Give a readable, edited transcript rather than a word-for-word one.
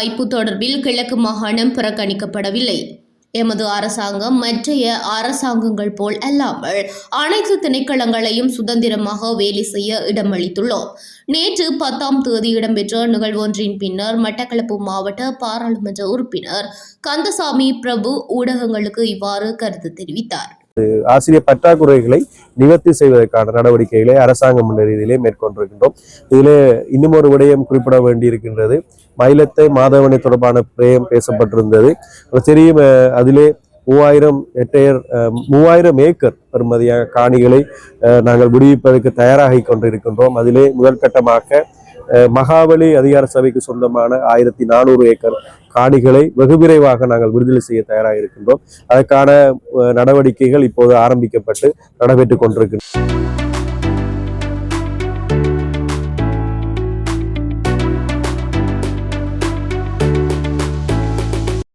அமைப்பு தொடர்பில் கிழக்கு மாகாணம் புறக்கணிக்கப்படவில்லை. எமது அரசாங்கம் மற்றைய அரசாங்கங்கள் போல் அல்லாமல் அனைத்து திணைக்களங்களையும் சுதந்திரமாக வேலை செய்ய இடமளித்துள்ளோம். நேற்று 10ஆம் தேதி இடம்பெற்ற நிகழ்வொன்றின் பின்னர் மட்டக்களப்பு மாவட்ட பாராளுமன்ற உறுப்பினர் கந்தசாமி பிரபு ஊடகங்களுக்கு இவ்வாறு கருத்து தெரிவித்தார். ஆசிரியர் பற்றாக்குறைகளை நிவர்த்தி செய்வதற்கான நடவடிக்கைகளை அரசாங்கம் என்ற ரீதியிலே மேற்கொண்டிருக்கின்றோம். இதிலே இன்னும் ஒரு விடயம் குறிப்பிட வேண்டியிருக்கின்றது. மயிலத்தை மாதவனை தொடர்பான பிரேயம் பேசப்பட்டிருந்தது. தெரியும், அதிலே 3000 ஏக்கர் பெறுமதியாக காணிகளை நாங்கள் விடுவிப்பதற்கு தயாராகி கொண்டிருக்கின்றோம். அதிலே முதல் கட்டமாக மகாவலி அதிகார சபைக்கு சொந்தமான 1400 ஏக்கர் காணிகளை வெகு விரைவாக நாங்கள் விடுதலை செய்ய தயாராக இருக்கின்றோம். அதற்கான நடவடிக்கைகள் இப்போது ஆரம்பிக்கப்பட்டு நடைபெற்றுக் கொண்டிருக்கின்றன.